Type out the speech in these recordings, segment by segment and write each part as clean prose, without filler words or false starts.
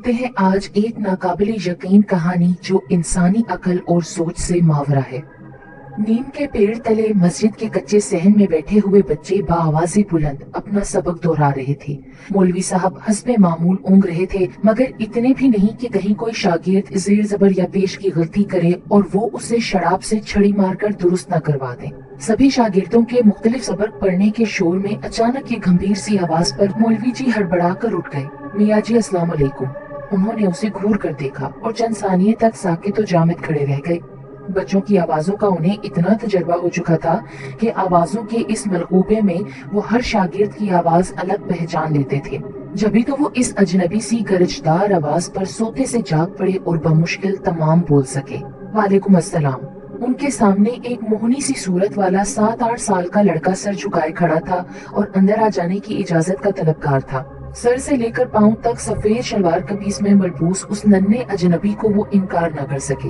सुनते हैं आज एक नाकाबिले यकीन कहानी जो इंसानी अकल और सोच से मावरा है। नीम के पेड़ तले मस्जिद के कच्चे सहन में बैठे हुए बच्चे बाआवाज़े बुलंद अपना सबक दोहरा रहे थे। मौलवी साहब हस्बे मामूल ऊँग रहे थे, मगर इतने भी नहीं कि कहीं कोई शागिर्द जेर जबर या पेश की गलती करे और वो उसे शराब से छड़ी मारकर दुरुस्त न करवा दे। सभी शागिर्दों के मुख्तलिफ सबक पढ़ने के शोर में अचानक ये गंभीर सी आवाज पर मौलवी जी हड़बड़ा कर उठ गए। मियाँ जी अस्सलाम वालेकुम। उन्होंने उसे घूर कर देखा और चंद सानिये तक साकित और जामिद खड़े रह गए। बच्चों की आवाजों का उन्हें इतना तजर्बा हो चुका था कि आवाजों के इस मलगूबे में वो हर शागिर्द की आवाज अलग पहचान लेते थे। जभी तो वो इस अजनबी सी गरजदार आवाज पर सोते से जाग पड़े और बमुश्किल तमाम बोल सके। वालेकुम अस्सलाम। उनके सामने एक मोहनी सी सूरत वाला 7-8 साल का लड़का सर झुकाए खड़ा था और अंदर आ जाने की इजाजत का तलबगार था। सर से लेकर पांव तक सफेद शलवार कमीज में मलबूस उस नन्हे अजनबी को वो इनकार न कर सके।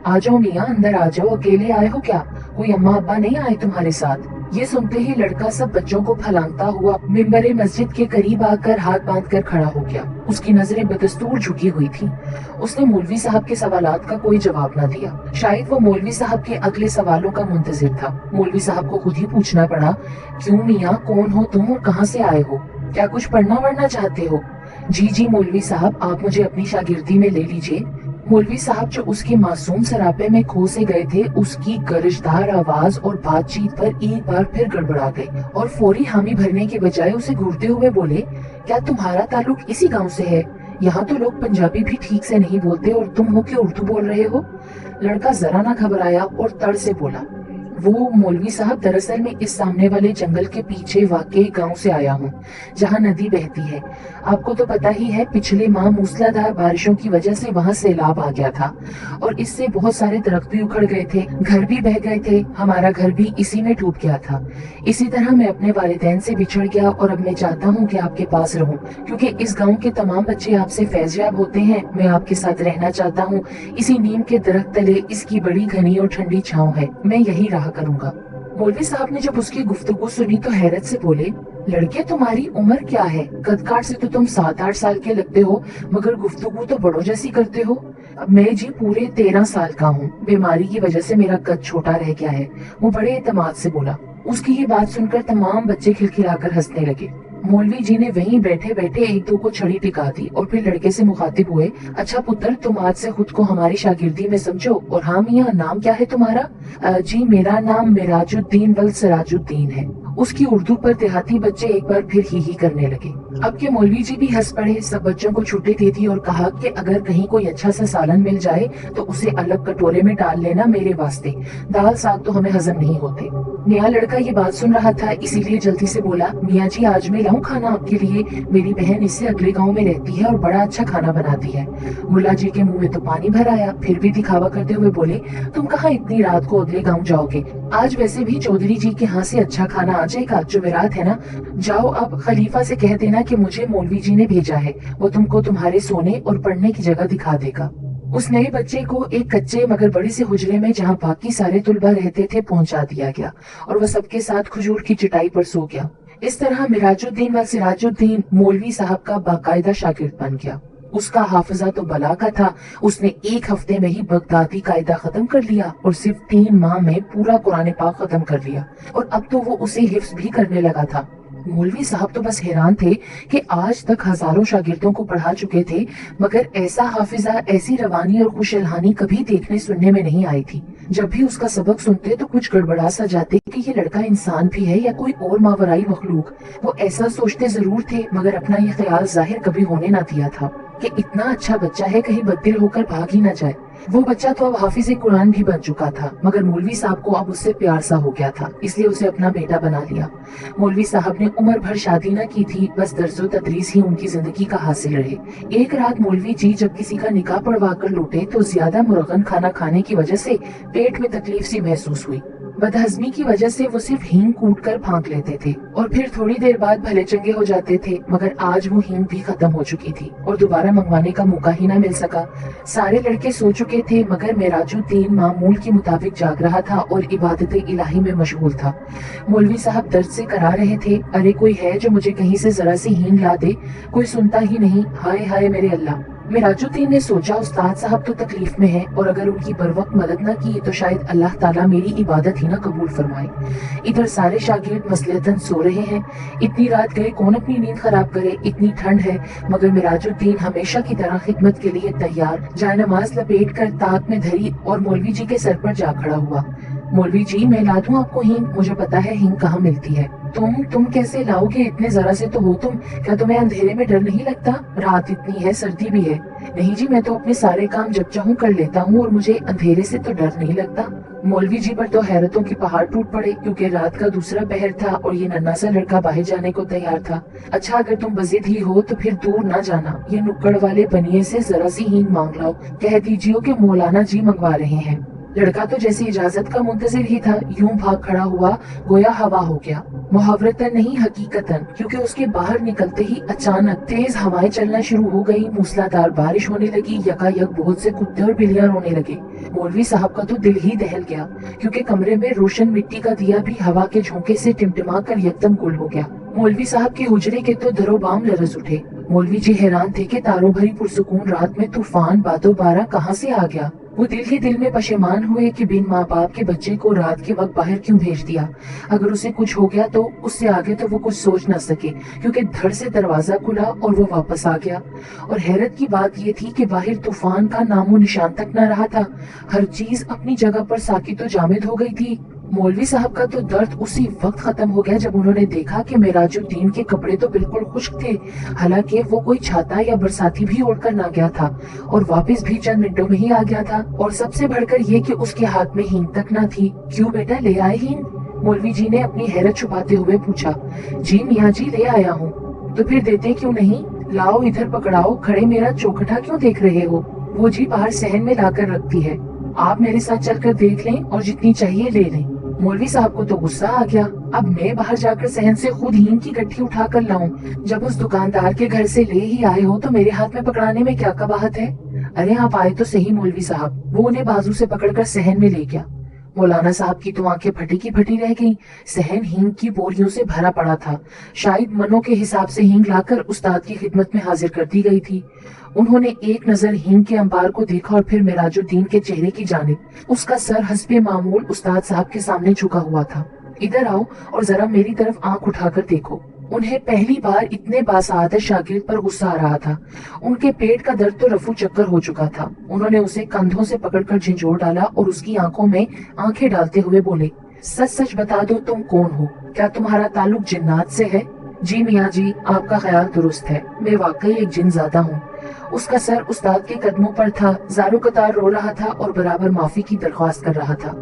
आ जाओ मियाँ, अंदर आ जाओ, अकेले आए हो क्या? कोई अम्मा अब्बा नहीं आए तुम्हारे साथ? ये सुनते ही लड़का सब बच्चों को फलांगता हुआ मिंबरे मस्जिद के करीब आकर हाथ बांध कर खड़ा हो गया। उसकी नजरें बदस्तूर झुकी हुई थी। उसने मौलवी साहब के सवालात का कोई जवाब न दिया। शायद वो मौलवी साहब के अगले सवालों का मुंतजिर था। मौलवी साहब को खुद ही पूछना पड़ा, क्यों मियाँ, कौन हो तुम और कहाँ से आए हो? क्या कुछ पढ़ना वढ़ना चाहते हो? जी मौलवी साहब, आप मुझे अपनी शागिर्दी में ले लीजिए। मौलवी साहब जो उसके मासूम सरापे में खो से गए थे, उसकी गरजदार आवाज और बातचीत पर एक बार फिर गड़बड़ा गए और फौरी हामी भरने के बजाय उसे घूरते हुए बोले, क्या तुम्हारा ताल्लुक इसी गांव से है? यहाँ तो लोग पंजाबी भी ठीक से नहीं बोलते और तुम हो के उर्दू बोल रहे हो? लड़का जरा ना घबराया और तड़ से बोला, वो मौलवी साहब, दरअसल मैं इस सामने वाले जंगल के पीछे वाकई गांव से आया हूँ, जहाँ नदी बहती है। आपको तो पता ही है, पिछले माह मूसलाधार बारिशों की वजह से वहाँ सैलाब आ गया था और इससे बहुत सारे दरख्त भी उखड़ गए थे, घर भी बह गए थे, हमारा घर भी इसी में डूब गया था। इसी तरह मैं अपने वालिदैन से बिछड़ गया और अब मैं चाहता हूँ कि आपके पास रहूं, क्योंकि इस गाँव के तमाम बच्चे आपसे फैज़याब होते हैं। मैं आपके साथ रहना चाहता हूँ। इसी नीम के दरख्त तले इसकी बड़ी घनी और ठंडी छाँव है, मैं यही रहा करूंगा। मौलवी साहब ने जब उसकी गुफ्तगू सुनी तो हैरत से बोले, लड़के तुम्हारी उम्र क्या है? कद-काठ से तो तुम 7-8 साल के लगते हो, मगर गुफ्तगू तो बड़ों जैसी करते हो। मैं जी पूरे 13 साल का हूँ। बीमारी की वजह से मेरा कद छोटा रह गया है। वो बड़े एतमाद से बोला। उसकी ये बात सुनकर तमाम बच्चे खिलखिलाकर हंसने लगे। मौलवी जी ने वहीं बैठे बैठे एक दो को छड़ी टिका दी और फिर लड़के से मुखातिब हुए, अच्छा पुत्र, तुम आज से खुद को हमारी शागिर्दी में समझो। और हाँ मियाँ, नाम क्या है तुम्हारा? जी मेरा नाम मिराजुद्दीन वल सिराजुद्दीन है। उसकी उर्दू पर देहाती बच्चे एक बार फिर ही करने लगे। अब के मौलवी जी भी हंस पड़े। सब बच्चों को छुट्टी दे दी और कहा कि अगर कहीं कोई अच्छा सा सालन मिल जाए तो उसे अलग कटोरे में डाल लेना मेरे वास्ते। दाल साग तो हमें हजम नहीं होते। नया लड़का ये बात सुन रहा था, इसीलिए जल्दी से बोला, मियाँ जी आज मैं लाऊं खाना आपके लिए? मेरी बहन इससे अगले गाँव में रहती है और बड़ा अच्छा खाना बनाती है। मुल्ला जी के मुंह में तो पानी भर आया, फिर भी दिखावा करते हुए बोले, तुम कहाँ इतनी रात को अगले गाँव जाओगे? आज वैसे भी चौधरी जी के यहाँ से अच्छा खाना आ जाएगा, जुमेरात है ना। जाओ, अब खलीफा से कह देना कि मुझे मौलवी जी ने भेजा है, वो तुमको तुम्हारे सोने और पढ़ने की जगह दिखा देगा। उस नए बच्चे को एक कच्चे मगर बड़े से हुजरे में जहाँ बाकी सारे तुलबा रहते थे पहुंचा दिया गया और वह सबके साथ खजूर की चटाई पर सो गया। इस तरह मिराजुद्दीन व सिराजुद्दीन मौलवी साहब का बाकायदा शागिर्द बन गया। उसका हाफिजा तो बला का था। उसने एक हफ्ते में ही बगदादी कायदा खत्म कर लिया और सिर्फ 3 माह में पूरा कुरान पाक खत्म कर लिया और अब तो वो उसे हिफ्ज भी करने लगा था। मौलवी साहब तो बस हैरान थे कि आज तक हजारों शागिर्दों को पढ़ा चुके थे, मगर ऐसा हाफिजा, ऐसी रवानी और खुशहाली कभी देखने सुनने में नहीं आई थी। जब भी उसका सबक सुनते तो कुछ गड़बड़ा सा जाते कि ये लड़का इंसान भी है या कोई और मावराई मखलूक। वो ऐसा सोचते जरूर थे, मगर अपना ये ख्याल जाहिर कभी होने ना दिया था कि इतना अच्छा बच्चा है, कहीं बददिल होकर भाग ही ना जाए। वो बच्चा तो अब हाफिज कुरान भी बन चुका था, मगर मौलवी साहब को अब उससे प्यार सा हो गया था, इसलिए उसे अपना बेटा बना लिया। मौलवी साहब ने उम्र भर शादी न की थी, बस दर्जो तदरीस ही उनकी जिंदगी का हासिल रहे। एक रात मौलवी जी जब किसी का निकाह पढ़वा कर लौटे तो ज्यादा मुरगन खाना खाने की वजह से पेट में तकलीफ सी महसूस हुई। बदहजमी की वजह से वो सिर्फ हींग कूट कर फांक लेते थे और फिर थोड़ी देर बाद भले चंगे हो जाते थे, मगर आज वो हींग भी खत्म हो चुकी थी और दोबारा मंगवाने का मौका ही ना मिल सका। सारे लड़के सो चुके थे, मगर मिराजुद्दीन मामूल के मुताबिक जाग रहा था और इबादत इलाही में मशगूल था। मौलवी साहब दर्द से करा रहे थे, अरे कोई है जो मुझे कहीं से जरा सी हींग ला दे? कोई सुनता ही नहीं। हाय हाय मेरे अल्लाह। मिराजुद्दीन ने सोचा उस्ताद साहब तो तकलीफ में हैं और अगर उनकी बर वक्त मदद न की तो शायद अल्लाह ताला मेरी इबादत ही ना कबूल फरमाए। इधर सारे शागिर्द मसलहतन सो रहे हैं। इतनी रात गए कौन अपनी नींद खराब करे, इतनी ठंड है। मगर मिराजुद्दीन हमेशा की तरह खिदमत के लिए तैयार जायनमाज लपेट कर ताक में धरी और मौलवी जी के सर पर जा खड़ा हुआ। मौलवी जी, मैं ला दूं आपको हींग? मुझे पता है हींग कहाँ मिलती है। तुम कैसे लाओगे? इतने जरा से तो हो तुम। क्या तुम्हें अंधेरे में डर नहीं लगता? रात इतनी है, सर्दी भी है। नहीं जी, मैं तो अपने सारे काम जब चाहूँ कर लेता हूँ और मुझे अंधेरे से तो डर नहीं लगता। मौलवी जी पर तो हैरतों के पहाड़ टूट पड़े, क्योंकि रात का दूसरा पहर था और ये नन्हा सा लड़का बाहर जाने को तैयार था। अच्छा, अगर तुम बजिद ही हो तो फिर दूर ना जाना, ये नुक्कड़ वाले बनिए से जरा सी हींग मांग लाओ। कह दीजिए कि मौलाना जी मंगवा रहे हैं। लड़का तो जैसे इजाजत का मुंतजिर ही था, यूं भाग खड़ा हुआ गोया हवा हो गया। मुहावरतन नहीं हकीकतन, क्योंकि उसके बाहर निकलते ही अचानक तेज हवाएं चलना शुरू हो गई। मूसलाधार बारिश होने लगी। यकायक बहुत से कुत्ते और बिल्लियां रोने लगे। मौलवी साहब का तो दिल ही दहल गया, क्योंकि कमरे में रोशन मिट्टी का दिया भी हवा के झोंके से टिमटिमा कर यकदम गुल हो गया। मौलवी साहब के हुजरे के तो दरोबाम लरज उठे। मौलवी जी हैरान थे कि तारों भरी पुरसुकून रात में तूफान बादो बारा कहाँ से आ गया। वो दिल ही दिल में पशेमान हुए कि बिन माँ बाप के बच्चे को रात के वक्त बाहर क्यों भेज दिया। अगर उसे कुछ हो गया तो उससे आगे तो वो कुछ सोच न सके, क्योंकि धड़ से दरवाजा खुला और वो वापस आ गया। और हैरत की बात ये थी कि बाहर तूफान का नामो निशान तक न रहा था। हर चीज अपनी जगह पर साकी तो जामिद हो गई थी। मौलवी साहब का तो दर्द उसी वक्त खत्म हो गया जब उन्होंने देखा कि मिराजुद्दीन के कपड़े तो बिल्कुल खुश्क थे। हालांकि वो कोई छाता या बरसाती भी ओढ़कर ना गया था और वापस भी चंद मिनटों में ही आ गया था। और सबसे बढ़कर ये कि उसके हाथ में हींग तक ना थी। क्यों बेटा, ले आए हींग? मौलवी जी ने अपनी हैरत छुपाते हुए पूछा। जी मियाँ जी, ले आया हूँ। तो फिर देते क्यों नहीं? लाओ, इधर पकड़ाओ। खड़े मेरा चौखटा क्यों देख रहे हो? वो जी बाहर सहन में लाकर रखती है। आप मेरे साथ चलकर देख लें और जितनी चाहिए ले लें। मौलवी साहब को तो गुस्सा आ गया। अब मैं बाहर जाकर सहन से खुद हींग की गट्ठी उठा कर लाऊं? जब उस दुकानदार के घर से ले ही आए हो तो मेरे हाथ में पकड़ाने में क्या कबाहत है? अरे आप आए तो सही मौलवी साहब। वो उन्हें बाजू से पकड़कर सहन में ले गया। मौलाना साहब की तो आंखें फटी की फटी रह गईं। सहन हींग की बोरियों से भरा पड़ा था। शायद मनों के हिसाब से हींग लाकर उस्ताद की खिदमत में हाजिर कर दी गई थी। उन्होंने एक नजर हींग के अंबार को देखा और फिर मिराजुद्दीन के चेहरे की जानिब। उसका सर हस्बे मामूल उस्ताद साहब के सामने झुका हुआ था। इधर आओ और जरा मेरी तरफ आंख उठाकर देखो। उन्हें पहली बार इतने बासादत शागिर्द पर गुस्सा आ रहा था। उनके पेट का दर्द तो रफू चक्कर हो चुका था। उन्होंने उसे कंधों से पकड़कर झंझोर डाला और उसकी आंखों में आंखें डालते हुए बोले, सच सच बता दो, तुम कौन हो? क्या तुम्हारा ताल्लुक जिन्नात से है? जी मियाँ जी, आपका ख्याल दुरुस्त है, मैं वाकई एक जिनज़ादा हूँ। उसका सर उस्ताद के कदमों पर था, ज़ारो कतार रो रहा था और बराबर माफी की दरख्वास्त कर रहा था।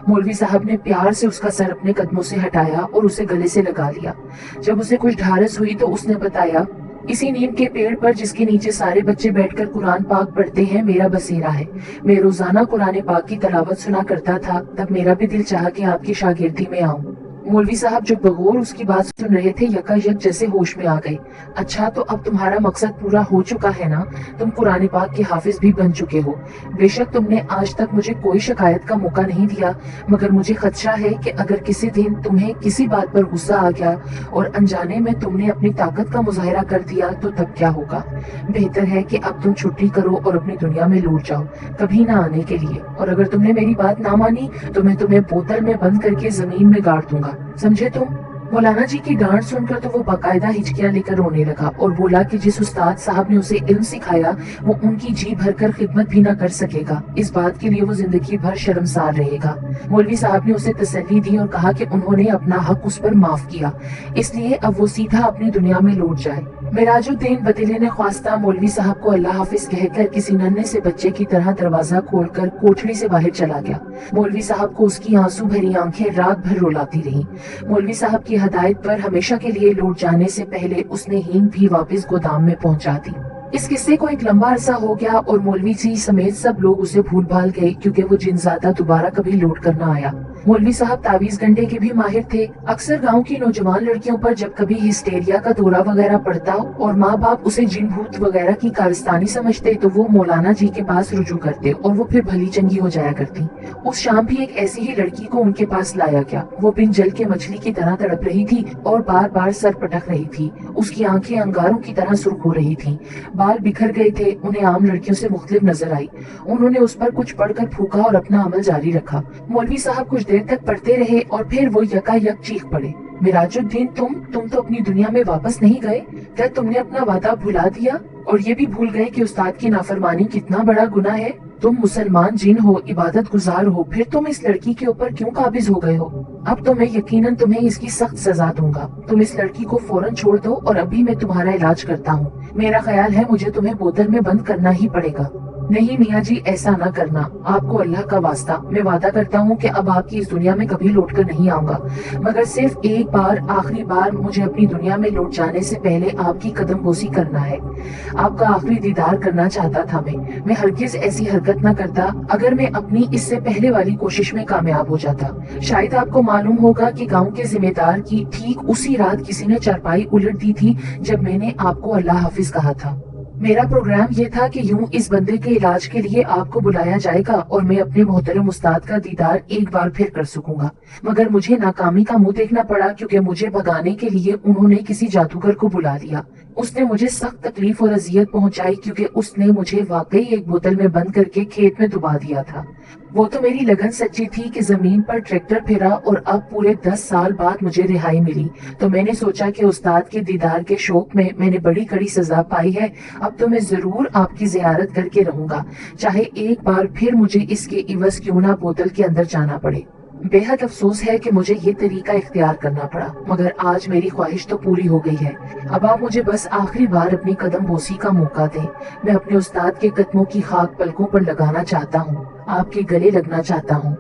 मौलवी साहब ने प्यार से उसका सर अपने कदमों से हटाया और उसे गले से लगा लिया। जब उसे कुछ ढारस हुई तो उसने बताया, इसी नीम के पेड़ पर जिसके नीचे सारे बच्चे बैठकर कुरान पाक पढ़ते हैं मेरा बसेरा है। मैं रोजाना कुरान पाक की तलावत सुना करता था, तब मेरा भी दिल चाहा कि आपकी शागिर्दी में आऊं। मौलवी साहब जो बगौर उसकी बात सुन रहे थे यकायक जैसे होश में आ गए। अच्छा, तो अब तुम्हारा मकसद पूरा हो चुका है ना? तुम कुरान पाक के हाफिज भी बन चुके हो। बेशक तुमने आज तक मुझे कोई शिकायत का मौका नहीं दिया, मगर मुझे खदशा है कि अगर किसी दिन तुम्हें किसी बात पर गुस्सा आ गया और अनजाने में तुमने अपनी ताकत का मुजाहिरा कर दिया तो तब क्या होगा। बेहतर है कि अब तुम छुट्टी करो और अपनी दुनिया में लौट जाओ, कभी ना आने के लिए। और अगर तुमने मेरी बात ना मानी तो मैं तुम्हें बोतल में बंद करके जमीन में गाड़ दूंगा, समझे तुम? मौलाना जी की डांट सुनकर तो वो बाकायदा हिचकियां लेकर रोने लगा और बोला कि जिस उस्ताद साहब ने उसे इल्म सिखाया वो उनकी जी भरकर खिदमत भी ना कर सकेगा। इस बात के लिए वो जिंदगी भर शर्मसार रहेगा। मौलवी साहब ने उसे तसल्ली दी और कहा कि उन्होंने अपना हक उस पर माफ किया, इसलिए अब वो सीधा अपनी दुनिया में लौट जाए। मिराजुद्दीन बदिले ने ख्वास्ता मौलवी साहब को अल्लाह हाफिज कहकर किसी नन्हे से बच्चे की तरह दरवाजा खोलकर कोठरी से बाहर चला गया। मौलवी साहब को उसकी आंसू भरी आंखें रात भर रुलाती रहीं। मौलवी साहब की हदायत पर हमेशा के लिए लौट जाने से पहले उसने हींग भी वापस गोदाम में पहुंचा दी। इस किस्से को एक लंबा अरसा हो गया और मौलवी जी समेत सब लोग उसे भूल भाल गए, क्योंकि वो जिनज़ादा दोबारा कभी लौट कर न आया। मौलवी साहब तावीज गंडे के भी माहिर थे। अक्सर गांव की नौजवान लड़कियों पर जब कभी हिस्टेरिया का दौरा वगैरह पड़ता और माँ बाप उसे जिन भूत वगैरह की कारस्तानी समझते तो वो मौलाना जी के पास रुजू करते और वो फिर भली चंगी हो जाया करती। उस शाम भी एक ऐसी ही लड़की को उनके पास लाया गया। वो बिन जल के मछली की तरह तड़प रही थी और बार बार सर पटक रही थी। उसकी आंखें अंगारों की तरह सुर्ख हो रही थी, बाल बिखर गए थे, उन्हें आम लड़कियों से मुख्तलिफ नजर आई। उन्होंने उस पर कुछ पढ़कर फूका और अपना अमल जारी रखा। मौलवी साहब कुछ देर तक पढ़ते रहे और फिर वो यकायक चीख पड़े, मिराजुद्दीन तुम तो अपनी दुनिया में वापस नहीं गए? क्या तुमने अपना वादा भुला दिया और ये भी भूल गए कि उस्ताद की नाफरमानी कितना बड़ा गुनाह है? तुम मुसलमान जिन हो, इबादत गुजार हो, फिर तुम इस लड़की के ऊपर क्यों काबिज हो गए हो? अब तो मैं यकीनन तुम्हें इसकी सख्त सजा दूंगा। तुम इस लड़की को फौरन छोड़ दो और अभी मैं तुम्हारा इलाज करता हूँ। मेरा ख्याल है मुझे तुम्हें बोतल में बंद करना ही पड़ेगा। नहीं मियाँ जी, ऐसा ना करना, आपको अल्लाह का वास्ता, मैं वादा करता हूँ कि अब आपकी इस दुनिया में कभी लौट कर नहीं आऊंगा, मगर सिर्फ एक बार, आखिरी बार मुझे अपनी दुनिया में लौट जाने से पहले आपकी कदम बोसी करना है। आपका आखिरी दीदार करना चाहता था मैं हरगिज ऐसी हरकत ना करता अगर मैं अपनी इससे पहले वाली कोशिश में कामयाब हो जाता। शायद आपको मालूम होगा कि गाँव के जिम्मेदार की ठीक उसी रात किसी ने चारपाई उलट दी थी जब मैंने आपको अल्लाह हाफिज कहा था। मेरा प्रोग्राम ये था कि यूं इस बंदे के इलाज के लिए आपको बुलाया जाएगा और मैं अपने मोहतरम उस्ताद का दीदार एक बार फिर कर सकूंगा, मगर मुझे नाकामी का मुंह देखना पड़ा क्योंकि मुझे भगाने के लिए उन्होंने किसी जादूगर को बुला लिया। उसने मुझे सख्त तकलीफ और अजियत पहुंचाई क्योंकि उसने मुझे वाकई एक बोतल में बंद करके खेत में डुबा दिया था। वो तो मेरी लगन सच्ची थी कि जमीन पर ट्रैक्टर फिरा और अब पूरे 10 साल बाद मुझे रिहाई मिली, तो मैंने सोचा कि उस्ताद के दीदार के शौक में मैंने बड़ी कड़ी सजा पाई है, अब तो मैं जरूर आपकी जियारत करके रहूंगा, चाहे एक बार फिर मुझे इसके इवज क्यों ना बोतल के अंदर जाना पड़े। बेहद अफसोस है कि मुझे ये तरीका इख्तियार करना पड़ा, मगर आज मेरी ख्वाहिश तो पूरी हो गई है। अब आप मुझे बस आखिरी बार अपनी कदम बोसी का मौका दें। मैं अपने उस्ताद के कदमों की खाक पलकों पर लगाना चाहता हूँ, आपके गले लगना चाहता हूँ।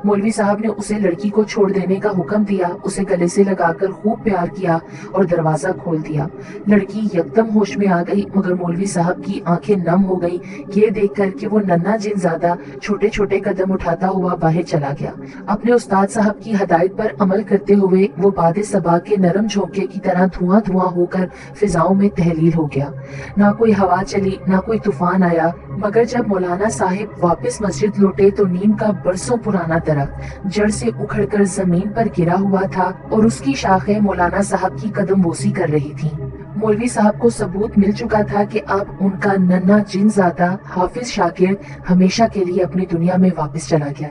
मौलवी साहब ने उसे लड़की को छोड़ देने का हुक्म दिया, उसे गले से लगाकर खूब प्यार किया और दरवाजा खोल दिया। लड़की यकदम होश में आ गई, मगर मौलवी साहब की आंखें नम हो गई ये देखकर कि वो नन्हा जिनजादा छोटे छोटे कदम उठाता हुआ बाहर चला गया। अपने उस्ताद साहब की हदायत पर अमल करते हुए वो बादे सबा के नरम झोंके की तरह धुआं धुआं होकर फिजाओं में तहलील हो गया। ना कोई हवा चली, ना कोई तूफान आया, मगर जब मौलाना साहिब वापस मस्जिद लौटे तो नीम का बरसों पुराना दरख्त जड़ से उखड़कर जमीन पर गिरा हुआ था और उसकी शाखें मौलाना साहब की कदम बोसी कर रही थीं। मौलवी साहब को सबूत मिल चुका था कि अब उनका नन्हा जिनजादा हाफिज शाकिर हमेशा के लिए अपनी दुनिया में वापस चला गया।